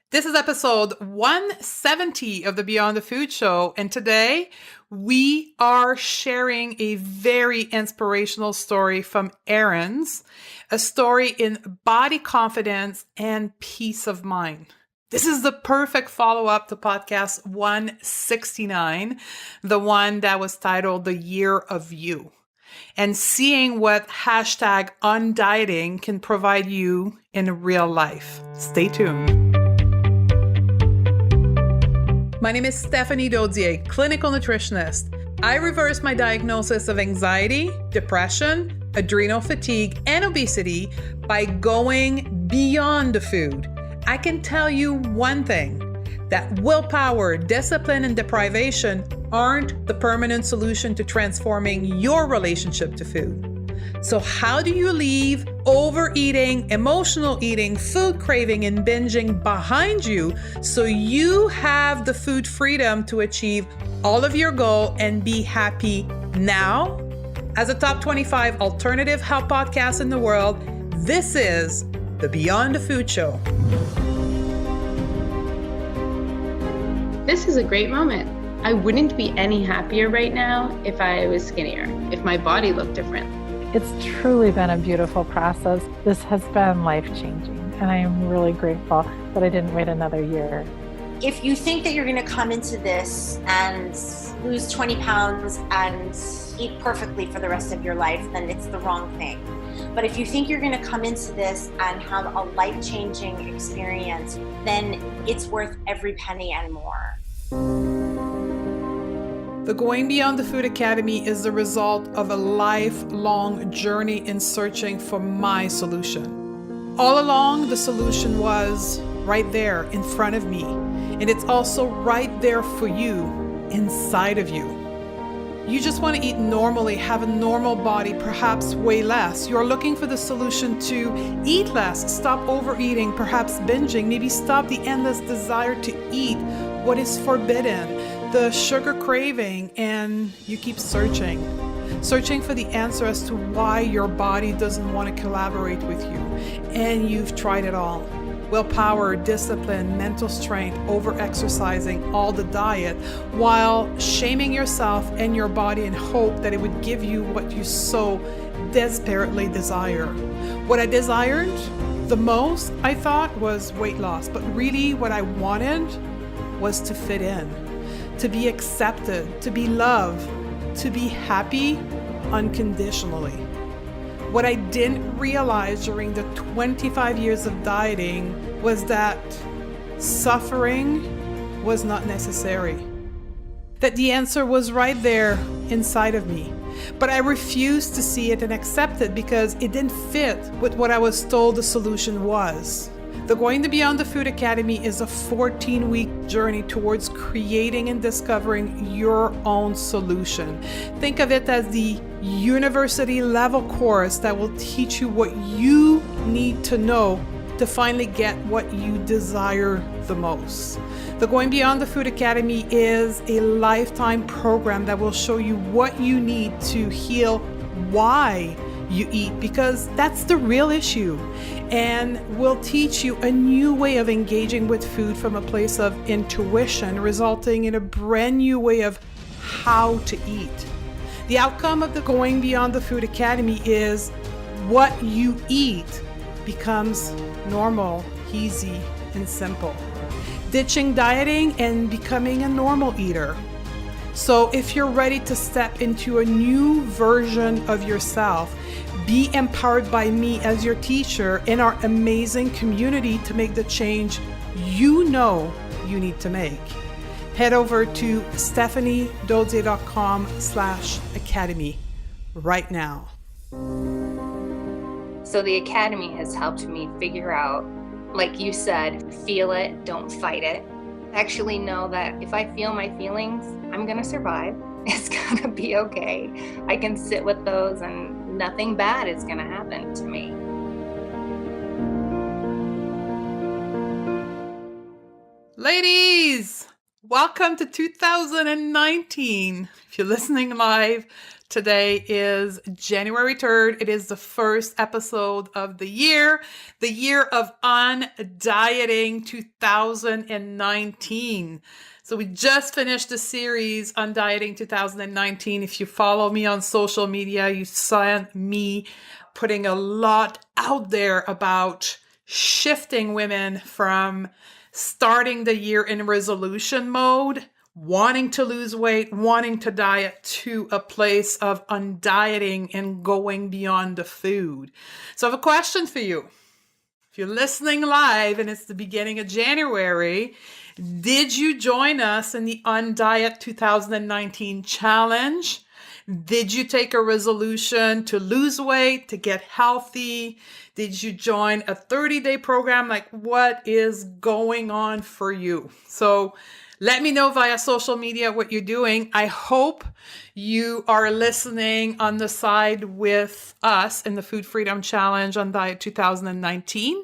This is episode 170 of the Beyond the Food Show, and today we are sharing a very inspirational story from Erin's, a story in body confidence and peace of mind. This is the perfect follow-up to podcast 169, the one that was titled The Year of You, and seeing what hashtag undieting can provide you in real life. Stay tuned. My name is Stephanie Dodier, clinical nutritionist. I reversed my diagnosis of anxiety, depression, adrenal fatigue, and obesity by going beyond the food. I can tell you one thing, that willpower, discipline, and deprivation aren't the permanent solution to transforming your relationship to food. So how do you leave overeating, emotional eating, food craving, and binging behind you so you have the food freedom to achieve all of your goal and be happy now? As a top 25 alternative health podcast in the world, this is the Beyond the Food Show. This is a great moment. I wouldn't be any happier right now if I was skinnier, if my body looked different. It's truly been a beautiful process. This has been life-changing, and I am really grateful that I didn't wait another year. If you think that you're going to come into this and lose 20 pounds and eat perfectly for the rest of your life, then it's the wrong thing. But if you think you're going to come into this and have a life-changing experience, then it's worth every penny and more. The Going Beyond the Food Academy is the result of a lifelong journey in searching for my solution. All along, the solution was right there in front of me, and it's also right there for you, inside of you. You just want to eat normally, have a normal body, perhaps weigh less. You're looking for the solution to eat less, stop overeating, perhaps binging, maybe stop the endless desire to eat what is forbidden, the sugar craving, and you keep searching for the answer as to why your body doesn't want to collaborate with you. And you've tried it all. Willpower, discipline, mental strength, over-exercising, all the diet, while shaming yourself and your body in hope that it would give you what you so desperately desire. What I desired the most, I thought, was weight loss, but really what I wanted was to fit in, to be accepted, to be loved, to be happy unconditionally. What I didn't realize during the 25 years of dieting was that suffering was not necessary, that the answer was right there inside of me. But I refused to see it and accept it because it didn't fit with what I was told the solution was. The Going Beyond the Food Academy is a 14-week journey towards creating and discovering your own solution. Think of it as the university level course that will teach you what you need to know to finally get what you desire the most. The Going Beyond the Food Academy is a lifetime program that will show you what you need to heal why you eat, because that's the real issue, and will teach you a new way of engaging with food from a place of intuition, resulting in a brand new way of how to eat. The outcome of the Going Beyond the Food Academy is what you eat becomes normal, easy, and simple. Ditching dieting and becoming a normal eater. So if you're ready to step into a new version of yourself, be empowered by me as your teacher in our amazing community to make the change you know you need to make, head over to stephaniedodier.com/academy right now. So the Academy has helped me figure out, like you said, feel it, don't fight it. Actually know that if I feel my feelings, I'm going to survive. It's going to be okay. I can sit with those and nothing bad is going to happen to me. Ladies, welcome to 2019. If you're listening live, Today is January 3rd. It is the first episode of the year of Undieting 2019. So we just finished the series on Dieting 2019. If you follow me on social media, you saw me putting a lot out there about shifting women from starting the year in resolution mode, wanting to lose weight, wanting to diet, to a place of undieting and going beyond the food. So I have a question for you. If you're listening live and it's the beginning of January, did you join us in the Undiet 2019 challenge? Did you take a resolution to lose weight, to get healthy? Did you join a 30-day program? Like, what is going on for you? So let me know via social media what you're doing. I hope you are listening on the side with us in the Food Freedom Challenge on Diet 2019.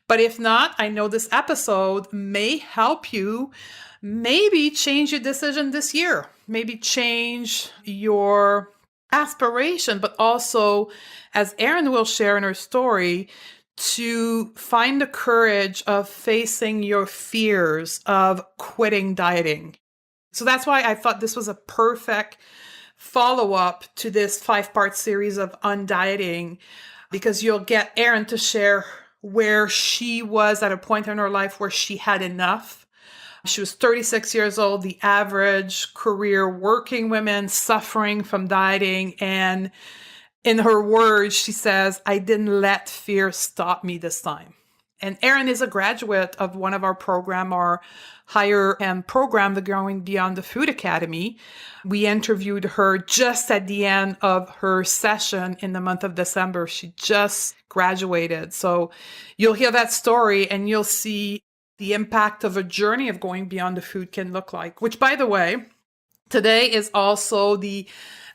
But if not, I know this episode may help you maybe change your decision this year, maybe change your aspiration, but also, as Erin will share in her story, to find the courage of facing your fears of quitting dieting. So that's why I thought this was a perfect follow-up to this 5-part series of Undieting, because you'll get Erin to share where she was at a point in her life where she had enough. She was 36 years old, the average career working woman suffering from dieting. And in her words, she says, I didn't let fear stop me this time. And Erin is a graduate of one of our program, our higher end program, the Growing Beyond the Food Academy. We interviewed her just at the end of her session in the month of December. She just graduated. So you'll hear that story and you'll see the impact of a journey of going beyond the food can look like, which, by the way, today is also the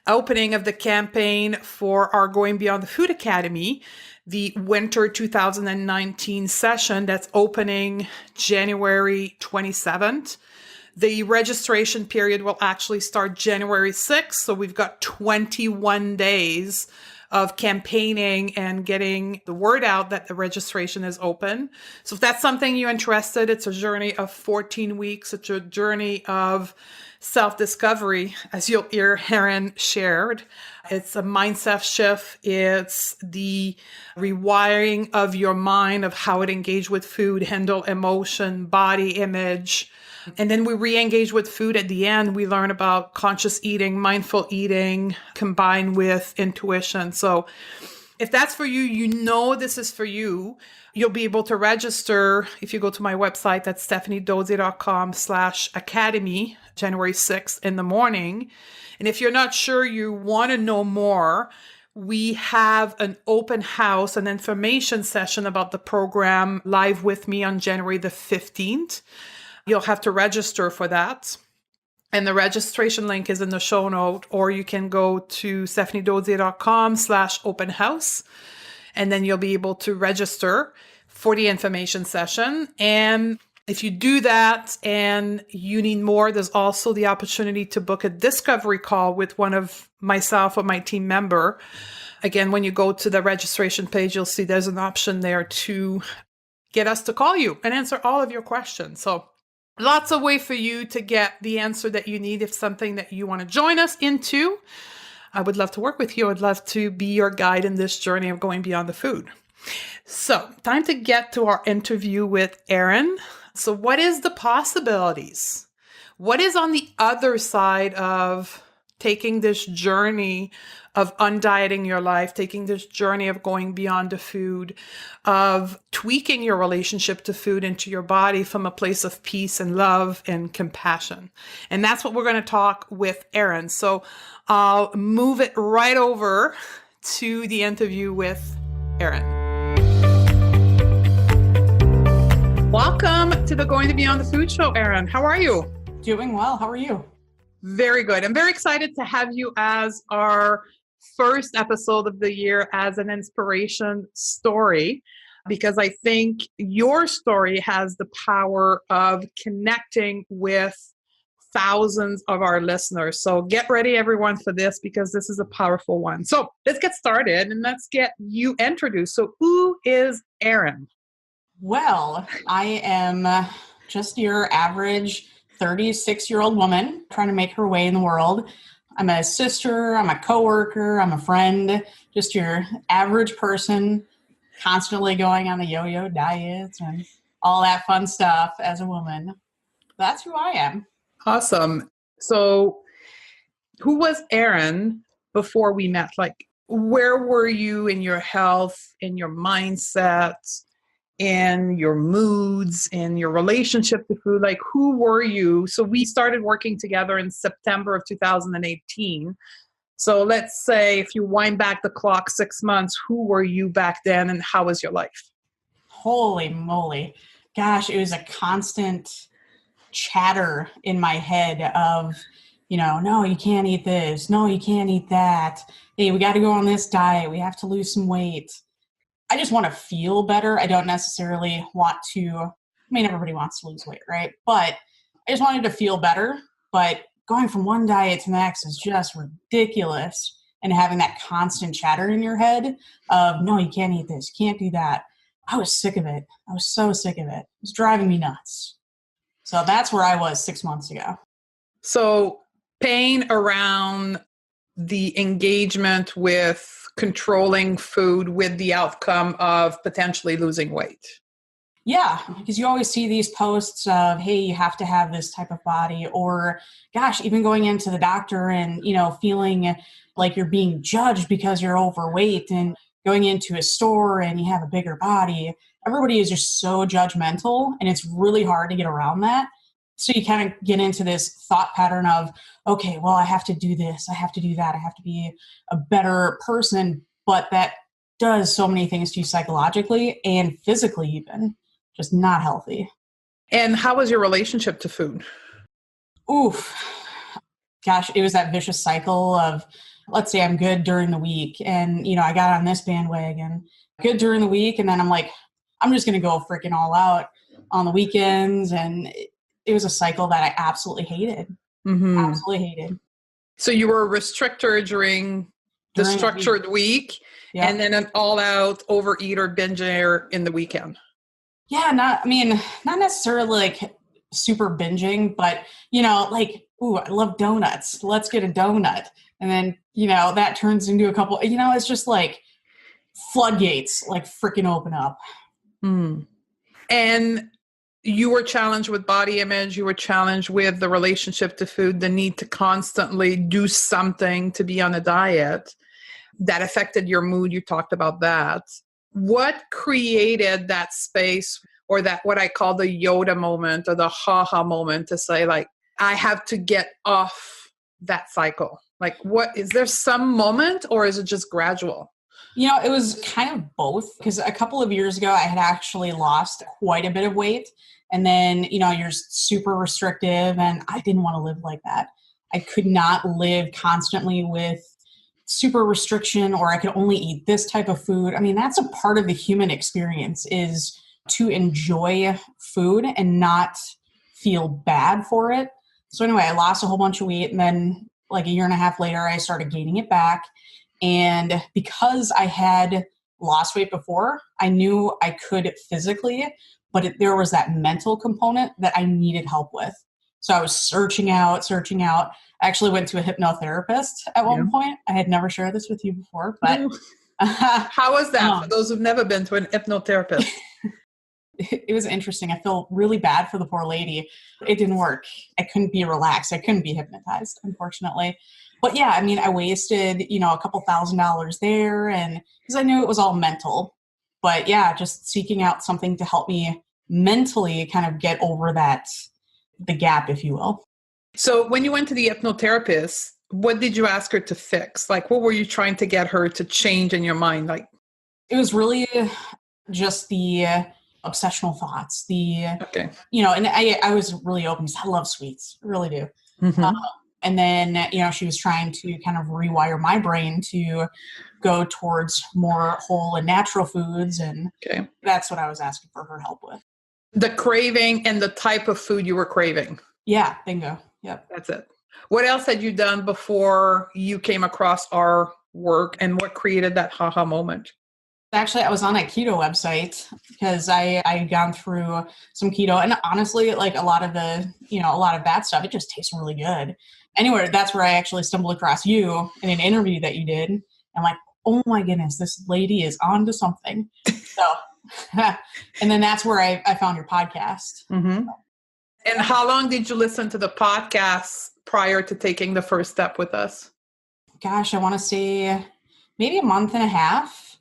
opening of the campaign for our Going Beyond the Food Academy, the winter 2019 session that's opening January 27th. The registration period will actually start January 6th. So we've got 21 days of campaigning and getting the word out that the registration is open. So if that's something you're interested, it's a journey of 14 weeks. It's a journey of self-discovery, as you'll hear Erin shared. It's a mindset shift. It's the rewiring of your mind, of how it engages with food, handle emotion, body image. And then we re-engage with food at the end. We learn about conscious eating, mindful eating, combined with intuition. So if that's for you, you know this is for you. You'll be able to register if you go to my website. That's stephaniedodier.com/academy, January 6th in the morning. And if you're not sure you want to know more, we have an open house, an information session about the program live with me on January the 15th. You'll have to register for that. And the registration link is in the show note, or you can go to stephaniedodier.com/open house. And then you'll be able to register for the information session. And if you do that and you need more, there's also the opportunity to book a discovery call with one of myself or my team member. Again, when you go to the registration page, you'll see there's an option there to get us to call you and answer all of your questions. So lots of way for you to get the answer that you need if something that you want to join us into. I would love to work with you. I'd love to be your guide in this journey of going beyond the food. So time to get to our interview with Erin. So what is the possibilities? What is on the other side of taking this journey of undieting your life, taking this journey of going beyond the food, of tweaking your relationship to food into your body from a place of peace and love and compassion? And that's what we're going to talk with Erin. So I'll move it right over to the interview with Erin. Welcome to the Going to Beyond the Food show, Erin. How are you? Doing well. How are you? Very good. I'm very excited to have you as our first episode of the year as an inspiration story, because I think your story has the power of connecting with thousands of our listeners. So get ready, everyone, for this, because this is a powerful one. So let's get started and let's get you introduced. So who is Erin? Well, I am just your average 36-year-old woman trying to make her way in the world. I'm a sister, I'm a coworker, I'm a friend, just your average person constantly going on the yo-yo diets and all that fun stuff as a woman. That's who I am. Awesome. So who was Erin before we met? Like, where were you in your health, in your mindset, in your moods, in your relationship to food? Like, who were you? So we started working together in September of 2018. So let's say if you wind back the clock 6 months, who were you back then and how was your life? Holy moly. Gosh, it was a constant chatter in my head of, no, you can't eat this. No, you can't eat that. Hey, we got to go on this diet. We have to lose some weight. I just want to feel better. I don't necessarily want to, everybody wants to lose weight, right? But I just wanted to feel better. But going from one diet to the next is just ridiculous. And having that constant chatter in your head of, no, you can't eat this, you can't do that. I was sick of it. I was so sick of it. It was driving me nuts. So that's where I was 6 months ago. So pain around the engagement with controlling food with the outcome of potentially losing weight. Yeah, because you always see these posts of, hey, you have to have this type of body, or gosh, even going into the doctor and, feeling like you're being judged because you're overweight, and going into a store and you have a bigger body. Everybody is just so judgmental, and it's really hard to get around that. So you kind of get into this thought pattern of, okay, well, I have to do this, I have to do that, I have to be a better person. But that does so many things to you psychologically and physically even. Just not healthy. And how was your relationship to food? Oof. Gosh, it was that vicious cycle of, let's say I'm good during the week and, I got on this bandwagon, good during the week. And then I'm like, I'm just going to go freaking all out on the weekends. And it was a cycle that I absolutely hated. Mm-hmm. Absolutely hated. So you were a restrictor during the structured week, yep. And then an all-out overeater, binger in the weekend. Yeah, not necessarily like super binging, but, ooh, I love donuts. Let's get a donut. And then, that turns into a couple, it's just like floodgates, like freaking open up. Mm. And you were challenged with body image. You were challenged with the relationship to food, the need to constantly do something to be on a diet that affected your mood. You talked about that. What created that space, or that what I call the Yoda moment or the ha-ha moment, to say, like, I have to get off that cycle? Like, what is there some moment, or is it just gradual? It was kind of both, because a couple of years ago I had actually lost quite a bit of weight. And then, you're super restrictive, and I didn't want to live like that. I could not live constantly with super restriction, or I could only eat this type of food. That's a part of the human experience, is to enjoy food and not feel bad for it. So anyway, I lost a whole bunch of weight, and then like a year and a half later, I started gaining it back. And because I had lost weight before, I knew I could physically, but there was that mental component that I needed help with. So I was searching out. I actually went to a hypnotherapist at one point. I had never shared this with you before, but how was that for those who've never been to an hypnotherapist? It was interesting. I feel really bad for the poor lady. It didn't work. I couldn't be relaxed. I couldn't be hypnotized, unfortunately. But yeah, I wasted, a couple $1,000s there, and because I knew it was all mental. But yeah, just seeking out something to help me mentally kind of get over the gap, if you will. So when you went to the hypnotherapist, what did you ask her to fix? Like, what were you trying to get her to change in your mind? Like, it was really just the obsessional thoughts, and I was really open because I love sweets. I really do. Mm-hmm. And then, she was trying to kind of rewire my brain to go towards more whole and natural foods. And that's what I was asking for her help with. The craving and the type of food you were craving. Yeah, bingo. Yep. That's it. What else had you done before you came across our work, and what created that haha moment? Actually, I was on a keto website because I had gone through some keto, and honestly, like a lot of that stuff, it just tastes really good. Anyway, that's where I actually stumbled across you in an interview that you did. I'm like, oh my goodness, this lady is on to something. So, and then that's where I found your podcast. Mm-hmm. And how long did you listen to the podcast prior to taking the first step with us? Gosh, I want to say maybe a month and a half.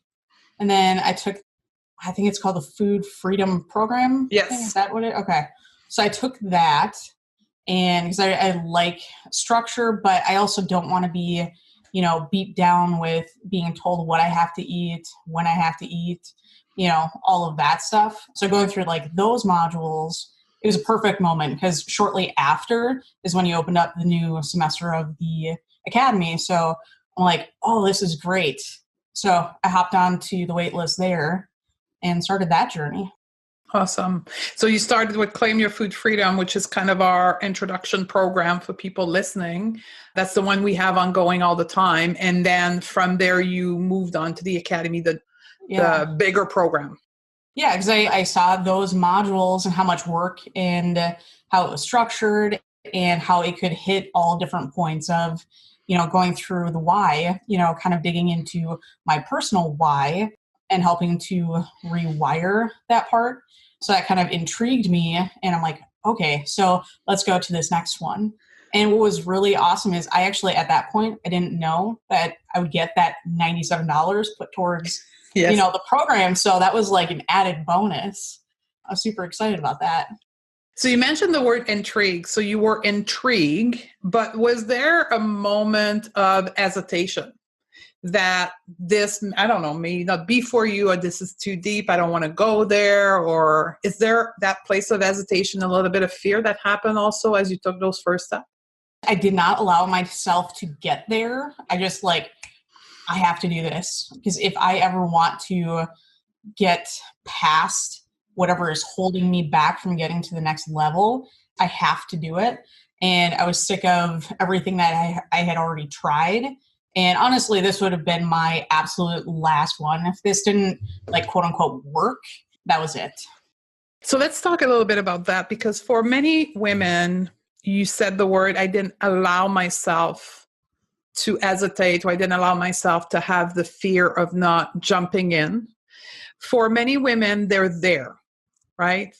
And then I think it's called the Food Freedom Program. Yes. Is that what okay. So I took that, and because I like structure, but I also don't want to be, beat down with being told what I have to eat, when I have to eat, all of that stuff. So going through like those modules, it was a perfect moment because shortly after is when you opened up the new semester of the academy. So I'm like, oh, this is great. So I hopped onto the wait list there and started that journey. Awesome. So you started with Claim Your Food Freedom, which is kind of our introduction program for people listening. That's the one we have ongoing all the time. And then from there, you moved on to the Academy, the bigger program. Yeah, because I saw those modules and how much work and how it was structured and how it could hit all different points of going through the why, kind of digging into my personal why and helping to rewire that part. So that kind of intrigued me. And I'm like, okay, so let's go to this next one. And what was really awesome is I actually, at that point, I didn't know that I would get that $97 put towards, the program. So that was like an added bonus. I was super excited about that. So you mentioned the word intrigue. So you were intrigued, but was there a moment of hesitation that this, I don't know, may not be for you, or this is too deep, I don't want to go there? Or is there that place of hesitation, a little bit of fear that happened also as you took those first steps? I did not allow myself to get there. I just I have to do this because if I ever want to get past whatever is holding me back from getting to the next level, I have to do it. And I was sick of everything that I had already tried. And honestly, this would have been my absolute last one. If this didn't quote unquote work, that was it. So let's talk a little bit about that, because for many women, you said the word, I didn't allow myself to hesitate, or I didn't allow myself to have the fear of not jumping in. For many women, they're there, right?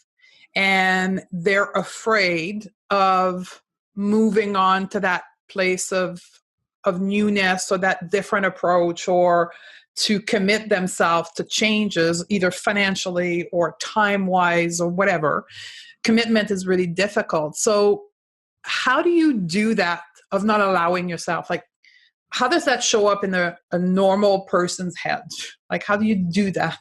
And they're afraid of moving on to that place of newness, or that different approach, or to commit themselves to changes, either financially or time-wise or whatever. Commitment is really difficult. So how do you do that, of not allowing yourself? How does that show up in a normal person's head? How do you do that?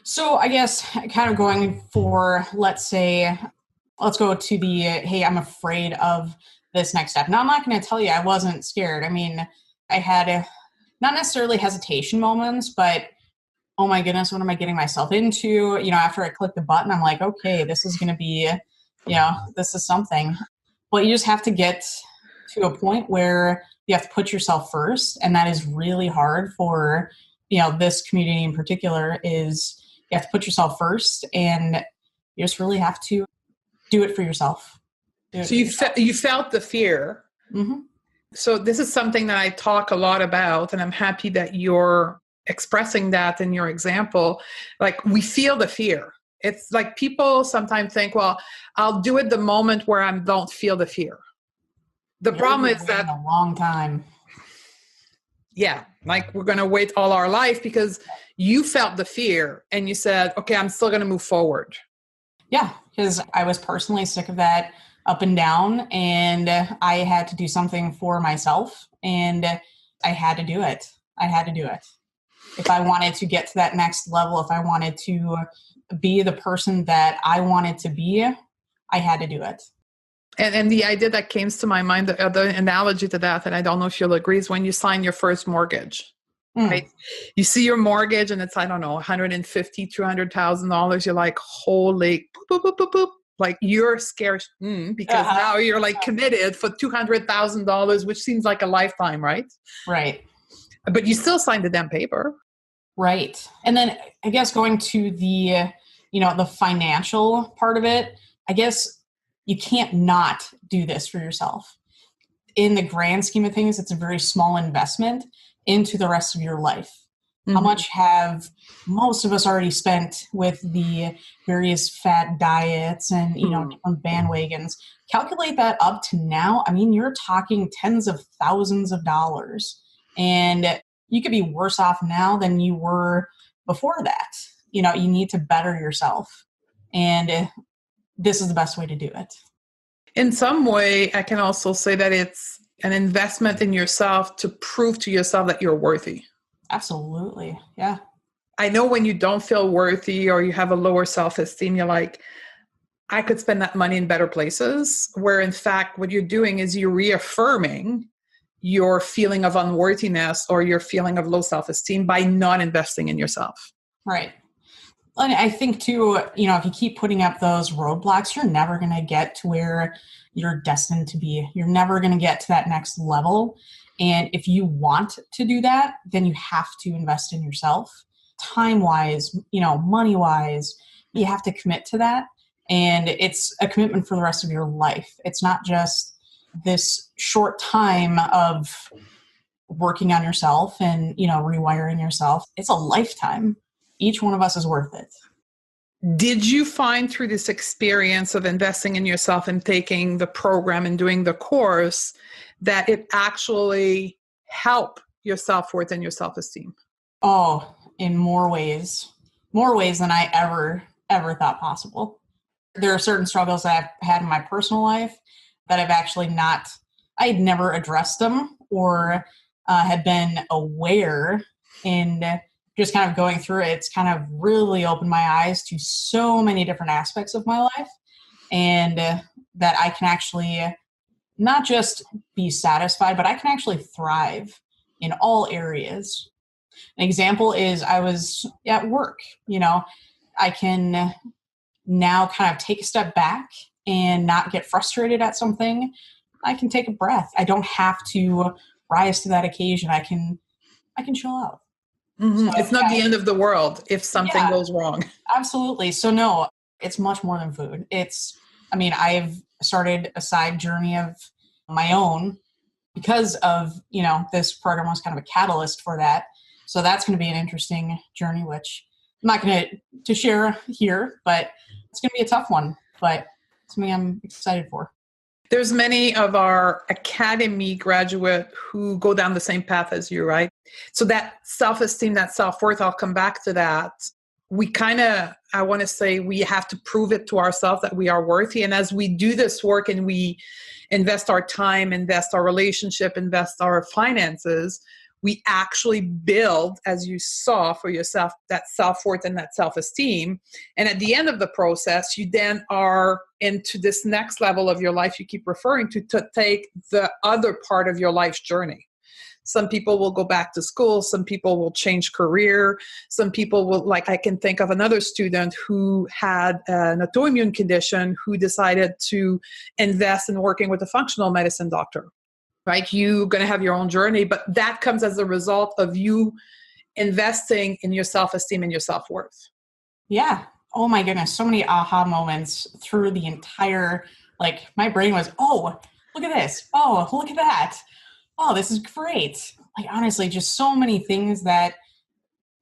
So I guess kind of going for, let's go to the, hey, I'm afraid of this next step. Now, I'm not going to tell you I wasn't scared. I mean, I had not necessarily hesitation moments, but oh my goodness, what am I getting myself into? After I click the button, I'm like, okay, this is going to be, this is something. But you just have to get to a point where you have to put yourself first. And that is really hard for, this community in particular. Is you have to put yourself first, and you just really have to do it for yourself. So you felt the fear. Mm-hmm. So this is something that I talk a lot about, and I'm happy that you're expressing that in your example. We feel the fear. It's like people sometimes think, well, I'll do it the moment where I don't feel the fear. The problem is that a long time. Yeah, we're going to wait all our life because you felt the fear and you said, okay, I'm still going to move forward. Yeah, because I was personally sick of that up and down, and I had to do something for myself, and I had to do it. If I wanted to get to that next level, if I wanted to be the person that I wanted to be, I had to do it. And the idea that came to my mind, the analogy to that, and I don't know if you'll agree, is when you sign your first mortgage, right? You see your mortgage and it's, I don't know, $150,000, $200,000. You're like, holy, boop, boop, boop, boop, boop. Like you're scared because now you're like committed for $200,000, which seems like a lifetime, right? Right. But you still signed the damn paper. Right. And then I guess going to the, the financial part of it, I guess you can't not do this for yourself. In the grand scheme of things, it's a very small investment into the rest of your life. How much have most of us already spent with the various fat diets and, different bandwagons? Calculate that up to now. I mean, you're talking tens of thousands of dollars. And you could be worse off now than you were before that. You need to better yourself. And this is the best way to do it. In some way, I can also say that it's an investment in yourself to prove to yourself that you're worthy. Absolutely. Yeah. I know when you don't feel worthy or you have a lower self-esteem, you're like, I could spend that money in better places, where in fact, what you're doing is you're reaffirming your feeling of unworthiness or your feeling of low self-esteem by not investing in yourself. Right. And I think too, if you keep putting up those roadblocks, you're never going to get to where you're destined to be. You're never going to get to that next level. And if you want to do that, then you have to invest in yourself. Time-wise, money-wise, you have to commit to that. And it's a commitment for the rest of your life. It's not just this short time of working on yourself and, rewiring yourself. It's a lifetime. Each one of us is worth it. Did you find through this experience of investing in yourself and taking the program and doing the course that it actually helped your self-worth and your self-esteem? Oh, in more ways than I ever thought possible. There are certain struggles that I've had in my personal life that I had never addressed them or had been aware, and just kind of going through it, it's kind of really opened my eyes to so many different aspects of my life, and that I can actually not just be satisfied, but I can actually thrive in all areas. An example is I was at work. I can now kind of take a step back and not get frustrated at something. I can take a breath. I don't have to rise to that occasion. I can chill out. So, it's not the end of the world if something goes wrong. Absolutely. So no, it's much more than food. I've started a side journey of my own because of, this program was kind of a catalyst for that. So that's going to be an interesting journey, which I'm not going to share here, but it's going to be a tough one, but something I'm excited for. There's many of our academy graduate who go down the same path as you, right? So that self-esteem, that self-worth, I'll come back to that. I want to say we have to prove it to ourselves that we are worthy. And as we do this work and we invest our time, invest our relationship, invest our finances, we actually build, as you saw for yourself, that self-worth and that self-esteem. And at the end of the process, you then are into this next level of your life you keep referring to take the other part of your life's journey. Some people will go back to school. Some people will change career. Some people will, like I can think of another student who had an autoimmune condition who decided to invest in working with a functional medicine doctor. Right? You're going to have your own journey, but that comes as a result of you investing in your self-esteem and your self-worth. Yeah. Oh my goodness. So many aha moments through the entire, my brain was, oh, look at this. Oh, look at that. Oh, this is great. Honestly, just so many things that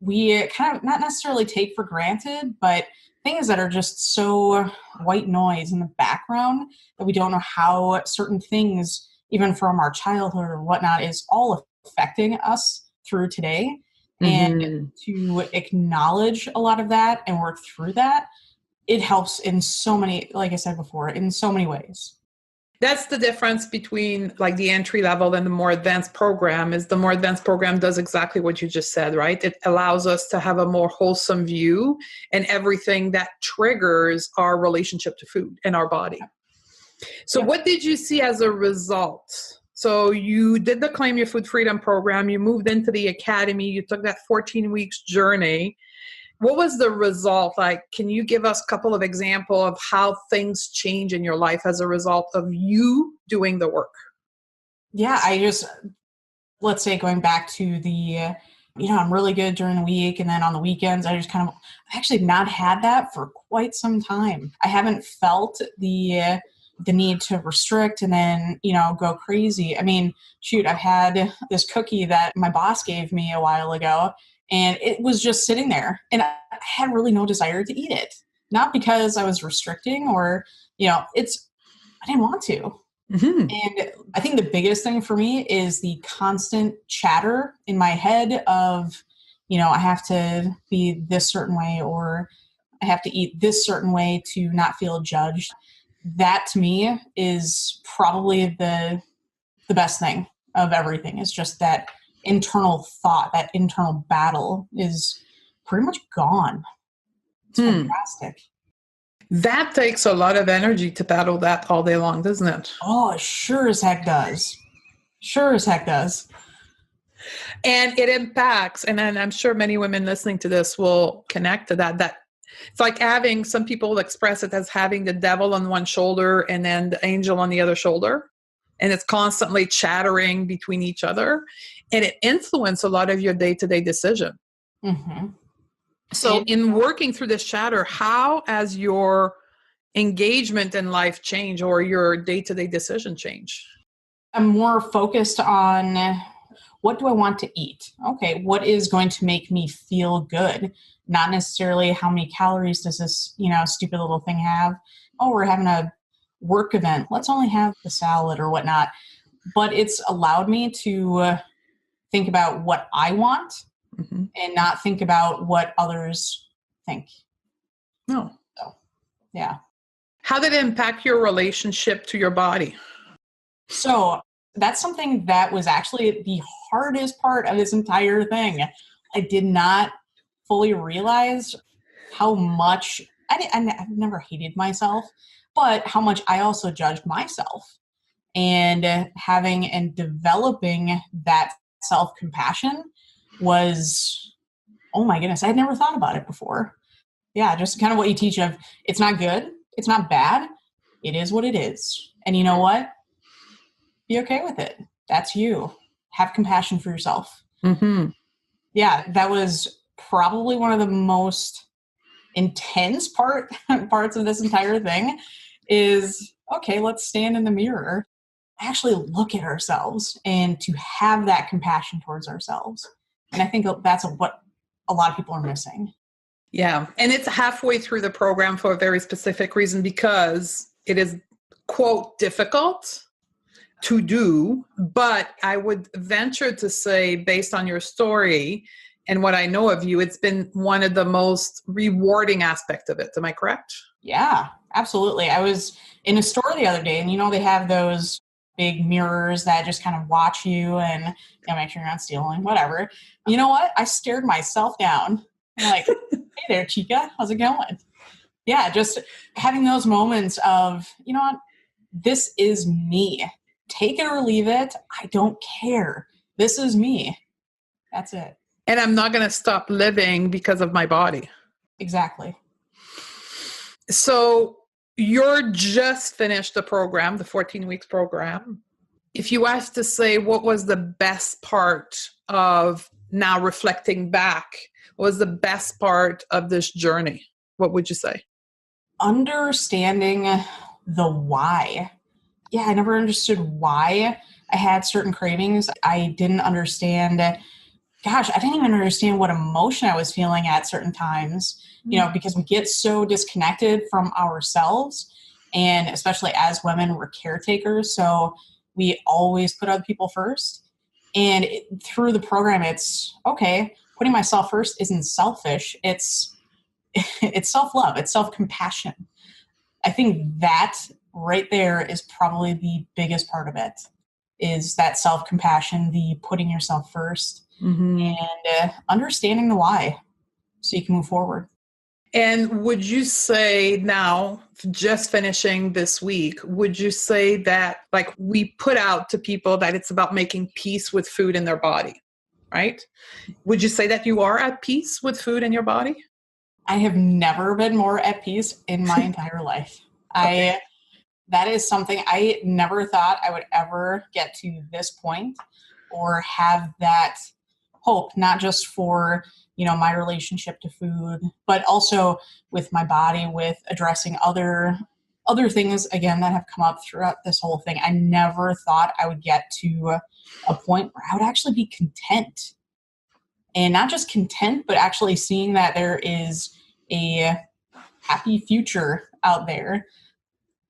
we kind of not necessarily take for granted, but things that are just so white noise in the background that we don't know how certain things, even from our childhood or whatnot, is all affecting us through today. And to acknowledge a lot of that and work through that, it helps in so many, like I said before, in so many ways. That's the difference between the entry level and the more advanced program. Is the more advanced program does exactly what you just said, right? It allows us to have a more wholesome view and everything that triggers our relationship to food and our body. So what did you see as a result? So you did the Claim Your Food Freedom program, you moved into the academy, you took that 14 weeks journey. What was the result? Like, can you give us a couple of examples of how things change in your life as a result of you doing the work? Yeah, let's say going back to the, I'm really good during the week. And then on the weekends, I actually not had that for quite some time. I haven't felt the need to restrict and then, go crazy. I mean, shoot, I've had this cookie that my boss gave me a while ago, and it was just sitting there, and I had really no desire to eat it. Not because I was restricting or, I didn't want to. Mm-hmm. And I think the biggest thing for me is the constant chatter in my head of, I have to be this certain way, or I have to eat this certain way to not feel judged. That to me is probably the best thing of everything, is just that internal thought, that internal battle is pretty much gone. It's fantastic. That takes a lot of energy to battle that all day long, doesn't it? Oh, it sure as heck does. Sure as heck does. And it impacts, and then I'm sure many women listening to this will connect to that it's like having, some people express it as having the devil on one shoulder and then the angel on the other shoulder. And it's constantly chattering between each other. And it influences a lot of your day-to-day decision. Mm-hmm. So in working through this chatter, how has your engagement in life change, or your day-to-day decision change? I'm more focused on, what do I want to eat? Okay, what is going to make me feel good? Not necessarily how many calories does this, stupid little thing have? Oh, we're having a work event. Let's only have the salad or whatnot. But it's allowed me to think about what I want, mm-hmm. and not think about what others think. No. So, yeah. How did it impact your relationship to your body? So that's something that was actually the hardest part of this entire thing. I did not fully realize how much, I've never hated myself, but how much I also judged myself. And having and developing that self-compassion was, oh my goodness, I had never thought about it before. Yeah, just kind of what you teach of, it's not good, it's not bad, it is what it is. And you know what? Be okay with it. That's you. Have compassion for yourself. Mm-hmm. Yeah, that was probably one of the most intense parts of this entire thing is, okay, let's stand in the mirror, actually look at ourselves, and to have that compassion towards ourselves. And I think that's what a lot of people are missing. Yeah. And it's halfway through the program for a very specific reason, because it is, quote, difficult to do. But I would venture to say, based on your story and what I know of you, it's been one of the most rewarding aspects of it. Am I correct? Yeah, absolutely. I was in a store the other day, and they have those big mirrors that just kind of watch you and make sure you're not stealing, whatever. You know what? I stared myself down. I'm like, hey there, chica, how's it going? Yeah, just having those moments of, you know what? This is me. Take it or leave it. I don't care. This is me. That's it. And I'm not going to stop living because of my body. Exactly. So you're just finished the program, the 14 weeks program. If you asked to say what was the best part of, now reflecting back, what was the best part of this journey, what would you say? Understanding the why. Yeah, I never understood why I had certain cravings. I didn't understand, I didn't even understand what emotion I was feeling at certain times, because we get so disconnected from ourselves. And especially as women, we're caretakers. So we always put other people first. And through the program, it's, okay, putting myself first isn't selfish. It's self-love. It's self-compassion. I think that right there is probably the biggest part of it, is that self-compassion, the putting yourself first, mm-hmm. and understanding the why so you can move forward. And would you say now, just finishing this week, would you say that, like, we put out to people that it's about making peace with food in their body, right? Would you say that you are at peace with food in your body? I have never been more at peace in my entire life. Okay. That is something I never thought I would ever get to this point or have that hope, not just for, my relationship to food, but also with my body, with addressing other things, again, that have come up throughout this whole thing. I never thought I would get to a point where I would actually be content. And not just content, but actually seeing that there is a happy future out there.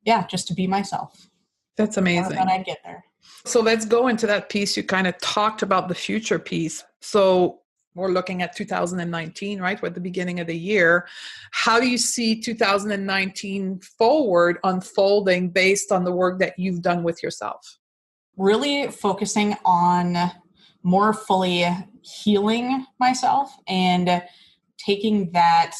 Yeah, just to be myself. That's amazing. I thought I'd get there. So let's go into that piece. You kind of talked about the future piece. So we're looking at 2019, right? We're at the beginning of the year. How do you see 2019 forward unfolding based on the work that you've done with yourself? Really focusing on more fully healing myself and taking that.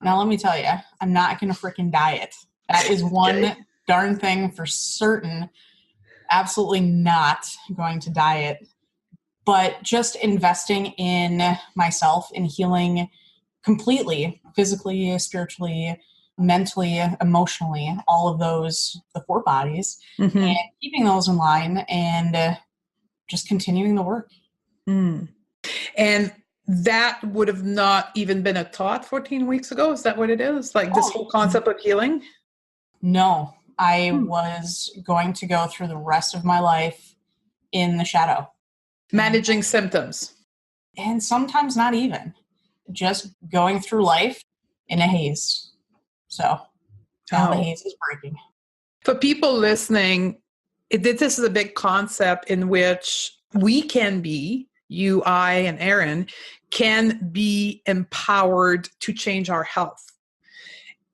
Now, let me tell you, I'm not going to freaking diet. That is one darn thing for certain. Absolutely not going to diet. But just investing in myself and healing completely, physically, spiritually, mentally, emotionally, all of those, the 4 bodies, and keeping those in line and just continuing the work. Mm. And that would have not even been a thought 14 weeks ago. Is that what it is? Like this whole concept of healing? No, I was going to go through the rest of my life in the shadow. Managing symptoms. And sometimes not even. Just going through life in a haze. So now the haze is breaking. For people listening, this is a big concept in which we can be, you, I, and Erin, can be empowered to change our health.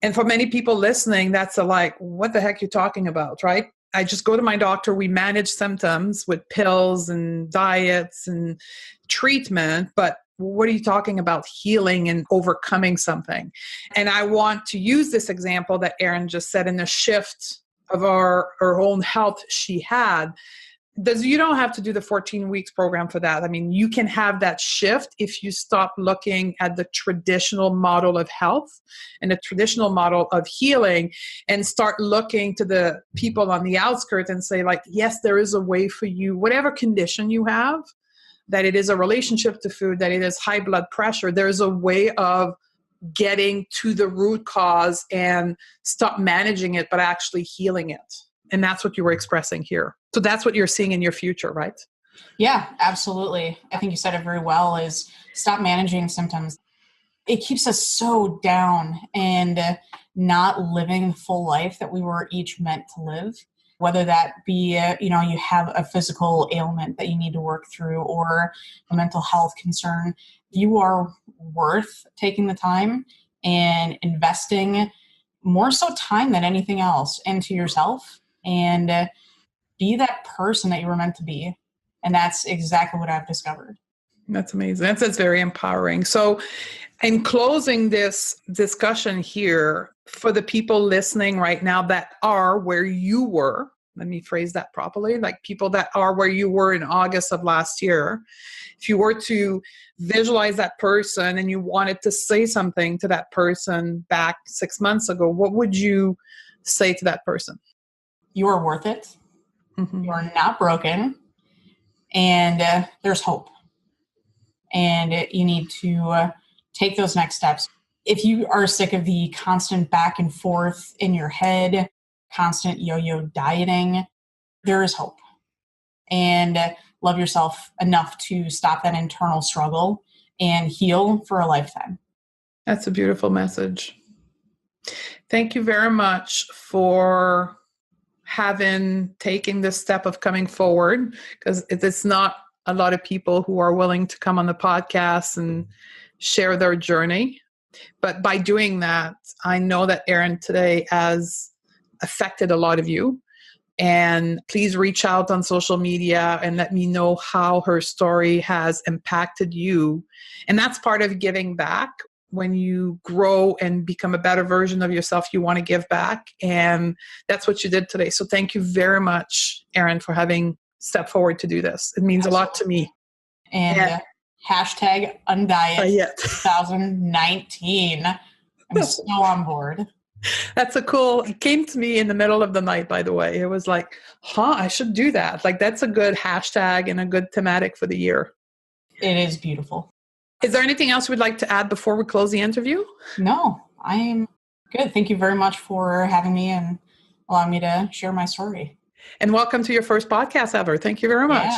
And for many people listening, that's what the heck you're talking about, right? I just go to my doctor. We manage symptoms with pills and diets and treatment. But what are you talking about healing and overcoming something? And I want to use this example that Erin just said in the shift of her own health she had. You don't have to do the 14 weeks program for that. I mean, you can have that shift if you stop looking at the traditional model of health and the traditional model of healing and start looking to the people on the outskirts and say, yes, there is a way for you, whatever condition you have, that it is a relationship to food, that it is high blood pressure, there's a way of getting to the root cause and stop managing it, but actually healing it. And that's what you were expressing here. So that's what you're seeing in your future, right? Yeah, absolutely. I think you said it very well, is stop managing symptoms. It keeps us so down and not living the full life that we were each meant to live, whether that be, you have a physical ailment that you need to work through or a mental health concern. You are worth taking the time and investing more so time than anything else into yourself and be that person that you were meant to be. And that's exactly what I've discovered. That's amazing. That's very empowering. So in closing this discussion here, for the people listening right now that are where you were, let me phrase that properly, like people that are where you were in August of last year, if you were to visualize that person and you wanted to say something to that person back 6 months ago, what would you say to that person? You are worth it. Mm-hmm. You are not broken. And there's hope. And you need to take those next steps. If you are sick of the constant back and forth in your head, constant yo-yo dieting, there is hope. And love yourself enough to stop that internal struggle and heal for a lifetime. That's a beautiful message. Thank you very much for having taken this step of coming forward, because it's not a lot of people who are willing to come on the podcast and share their journey. But by doing that, I know that Erin today has affected a lot of you. And please reach out on social media and let me know how her story has impacted you. And that's part of giving back. When you grow and become a better version of yourself, you want to give back. And that's what you did today. So thank you very much, Erin, for having stepped forward to do this. It means a lot to me. And hashtag undiet 2019. I'm so on board. It came to me in the middle of the night, by the way. It was like, I should do that. Like, that's a good hashtag and a good thematic for the year. It is beautiful. Is there anything else you would like to add before we close the interview? No, I'm good. Thank you very much for having me and allowing me to share my story. And welcome to your first podcast ever. Thank you very much.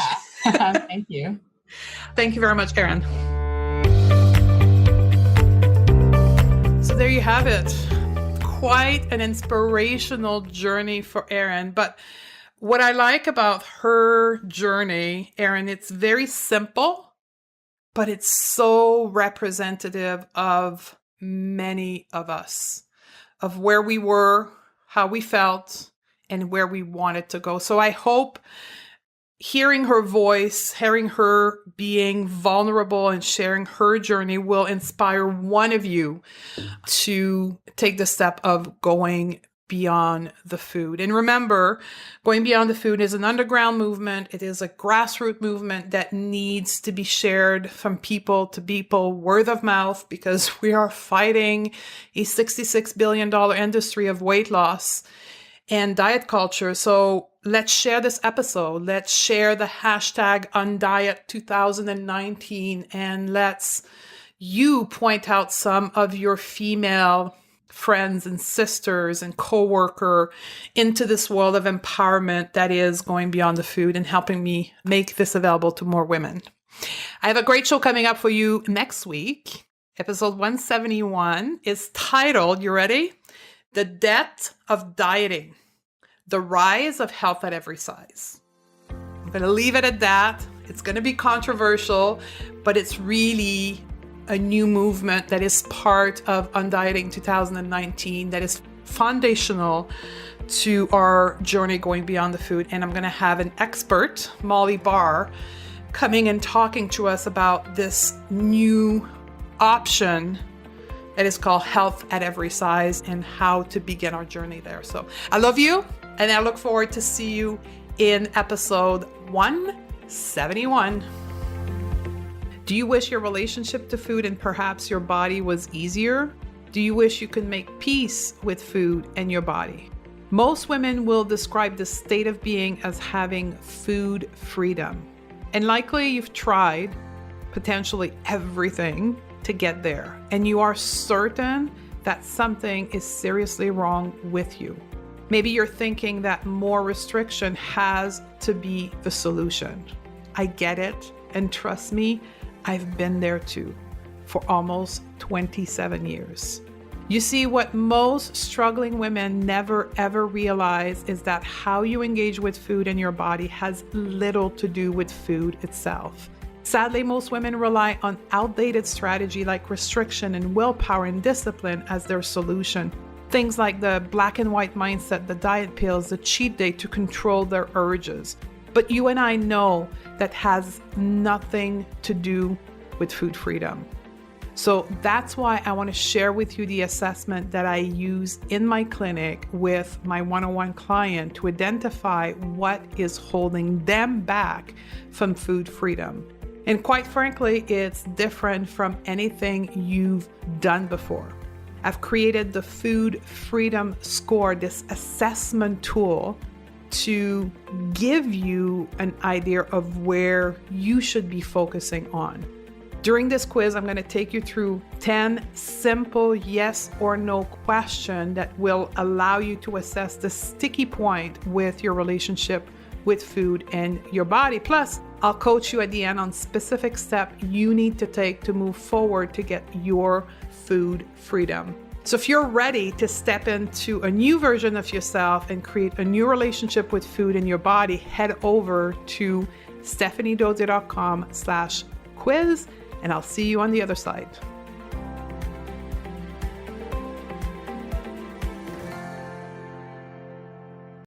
Yeah. Thank you. Thank you very much, Erin. So there you have it. Quite an inspirational journey for Erin. But what I like about her journey, Erin, it's very simple, but it's so representative of many of us, of where we were, how we felt, and where we wanted to go. So I hope hearing her voice, hearing her being vulnerable and sharing her journey will inspire one of you to take the step of going beyond the food. And remember, going beyond the food is an underground movement. It is a grassroots movement that needs to be shared from people to people, word of mouth, because we are fighting a $66 billion industry of weight loss and diet culture. So let's share this episode. Let's share the hashtag #UnDiet2019, and let's you point out some of your female friends and sisters and co-worker into this world of empowerment that is going beyond the food and helping me make this available to more women. I have a great show coming up for you next week. Episode 171 is titled, you ready? The Death of Dieting, the Rise of Health at Every Size. I'm going to leave it at that. It's going to be controversial, but it's really a new movement that is part of Undieting 2019 that is foundational to our journey going beyond the food. And I'm going to have an expert, Molly Barr, coming and talking to us about this new option that is called Health at Every Size and how to begin our journey there. So I love you, and I look forward to see you in episode 171. Do you wish your relationship to food and perhaps your body was easier? Do you wish you could make peace with food and your body? Most women will describe this state of being as having food freedom. And likely you've tried potentially everything to get there, and you are certain that something is seriously wrong with you. Maybe you're thinking that more restriction has to be the solution. I get it, and trust me, I've been there too for almost 27 years. You see, what most struggling women never ever realize is that how you engage with food in your body has little to do with food itself. Sadly, most women rely on outdated strategy like restriction and willpower and discipline as their solution. Things like the black and white mindset, the diet pills, the cheat day to control their urges. But you and I know that has nothing to do with food freedom. So that's why I want to share with you the assessment that I use in my clinic with my one-on-one client to identify what is holding them back from food freedom. And quite frankly, it's different from anything you've done before. I've created the Food Freedom Score, this assessment tool, to give you an idea of where you should be focusing on. During this quiz, I'm going to take you through 10 simple yes or no questions that will allow you to assess the sticky point with your relationship with food and your body. Plus, I'll coach you at the end on specific steps you need to take to move forward to get your food freedom. So if you're ready to step into a new version of yourself and create a new relationship with food and your body, head over to stephaniedodier.com/quiz, and I'll see you on the other side.